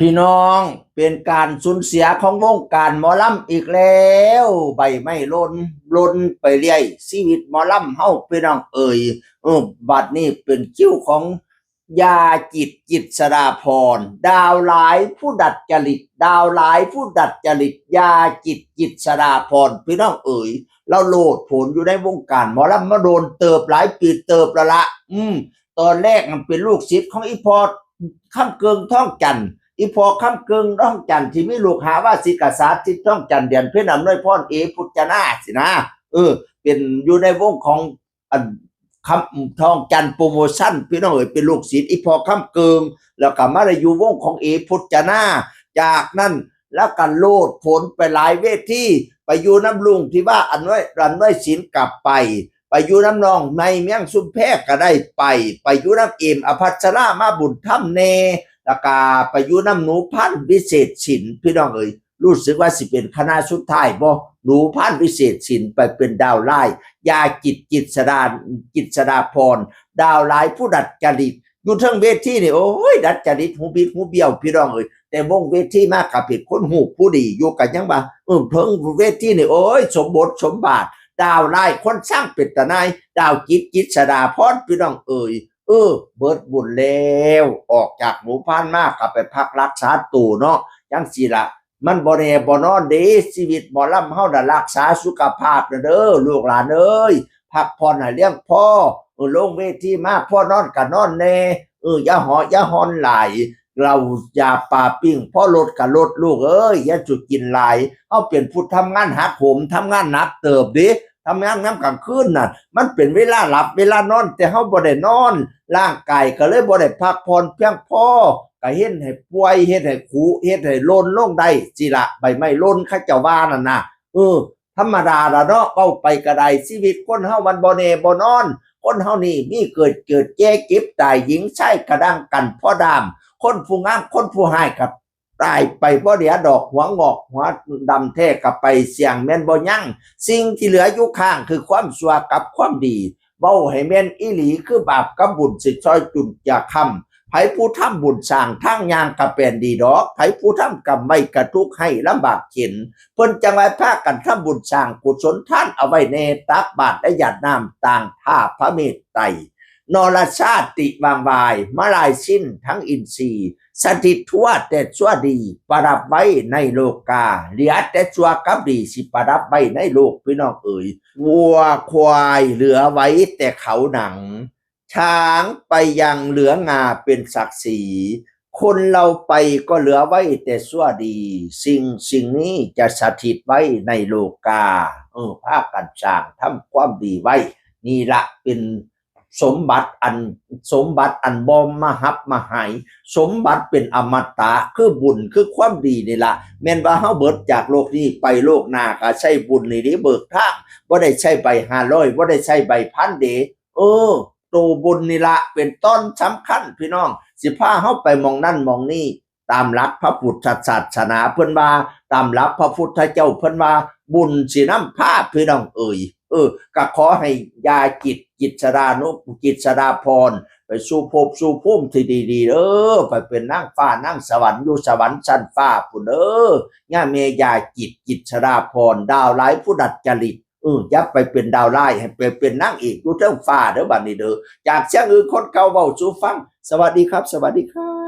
พี่น้องเป็นการสูญเสียของวงการหมอลำอีกแล้วใบไม้หล่นไปเรื่อยชีวิตหมอลำเฮาพี่น้องบัดนี้เป็นคิวของยาจิตรสดาพรดาวหลายผู้ดัดจริตดาวหลายผู้ดัดจริตยาจิตรสดาพรพี่น้องเราโลดโผนอยู่ในวงการหมอลำมาโดนเติบหลายปีเติบละตอนแรกมันเป็นลูกศิษย์ของอีพอค่ำเกิงท่องจันทร์อีพอค่ำเกิงท่องจันทร์ที่มีลูกหาว่าศิษย์กษาศิษย์ท่องจันทร์เดียนเพ่นอำนวยพรพุทธนาสินะเป็นอยู่ในวงของคำท่องจันทร์โปรโมชั่นพี่น้องเป็นลูกศิษย์อีพอค่ำเกิงแล้วก็มาได้อยู่วงของพุทธนาจากนั้นแล้วกันโลดผลไปหลายเวทีไปอยู่น้ำลุงที่ว่าอันน้อยศิลป์กลับไปอยู่น้ำนองในเมียงซุมแพกก็ได้ไปอยู่น้ำเอ็มอภัสรามาบุญถ้ำเนแล้วก็ไปอยู่น้ำหนูพันวิเศษศิลป์พี่น้องรู้สึกว่าสิเป็นคณะสุดท้ายบ่หนูพันวิเศษศิลป์ไปเป็นดาวไล่ยาจิตรสดาพรดาวไล่ผู้ดัดจริตอยู่ทั้งเวทีนี่โอ้ยดัดจริตหูบิดหูเบี้ยวพี่น้องแต่วงเวทีมากกับผิดคนหูผู้ดีอยู่กันยังบ่เพิ่งเวทีนี่โอ้ยสมบทสมบาทดาวไล่คนสร้างเป็นตะนายดาวจิตรสดาพรพี่น้องเบิดบุญแล้วออกจากหมู่บ้านมากกับไปพักรักษาตัวเนาะจังสิละมันบ่แน่บ่นอนเด้ชีวิตหมอลำเฮาน่ะรักษาสุขภาพเด้อลูกหลานพักผ่อนให้เลี้ยงพ่อลงเวทีมาพ่อนอนก็นอนแน่อย่าหออย่าหอนหลายเราอย่าป่าปิ้งพ่อลดก็ลดลูกอย่าจุดกินหลายเฮาเป็นผู้ทำงานหักโหมทำงานหนักเติบดิทำงานน้ำกลางคืนน่ะมันเป็นเวลาหลับเวลานอนแต่เฮาบ่ได้นอนร่างกายก็เลยบ่ได้พักผ่อนเพียงพอก็เฮ็ดให้ป่วยเฮ็ดให้ขุเฮ็ดให้ล้นลงได้สิละใบไม้ล้นเขาเจ้าว่านั่นน่ะธรรมดาละเนาะเว้าไปก็ได้ชีวิตคนเฮามันบ่แน่บ่นอนคนเฮานี่มีเกิดแก่เก็บตายหญิงชายกระดังกันพ่อดามคนผู้งามคนผู้หายกับตายไปบ่เหลือดอกหัวงอกหัวดำแท้กับไปเสี่ยงแม่นบ่ยังสิ่งที่เหลืออยู่ข้างคือความชั่วกับความดีเว้าให้แม่นอีหลีคือบาปกับบุญสิซอยจุนอย่าคำไผผู้ทำบุญสร้างทางยางกะเป็นดีดอกไผผู้ทำกรรมไม่กระทุกให้ลำบากเข็นเพิ่นจังไว้พากันทำบุญสร้างกุศลท่านเอาไว้ในตักบาตรและหยาดน้ำต่างท่าพระเมตไตรนรชาติวางวายมาลายสิ้นทั้งอินทรีย์สถิตทั่วแต่ชั่วดีประดับไว้ในโลกาเหลือแต่ชั่วกับดีสิประดับไว้ในโลกพี่น้องวัวควายเหลือไว้แต่เขาหนังช้างไปยังเหลืองาเป็นศักดิ์ศรีคนเราไปก็เหลือไว้แต่ชั่วดีสิ่งนี้จะสถิตไว้ในโลกาภาคกันสร้างทำความดีไว้นี่ละเป็นสมบัติอันบ่มหับมหายสมบัติเป็นอมตะคือบุญคือความดีนี่ละแม่นว่าเฮาเบิดจากโลกนี้ไปโลกหน้าก็ใช้บุญนี่เบิกทางบ่ได้ใช้ใบ500บ่ได้ใช้ใบพันเด้ตัวบุญนี่ละเป็นต้นสำคัญพี่น้องสิพาเฮาไปมองนั่นมองนี่ตามหลักพระพุทธศาสนาเพิ่นว่าตามหลักพระพุทธเจ้าเพิ่นว่าบุญสินำพาพี่น้องก็ขอให้ยาจิตรสดาพรไปสู่ภพสู่ภูมิที่ดีๆไปเป็นนางฟ้านางสวรรค์อยู่สวรรค์ชั้นฟ้าพุ่นย่าเมยาจิตรสดาพรดาวหลายผู้ดัดจริตอย่าไปเป็นดาวไล่ให้ไปเป็นนางเอกอยู่เทิงฟ้าบัดนี้จากเสียงคนเก่าเว้าสู่ฟังสวัสดีครับสวัสดีครับ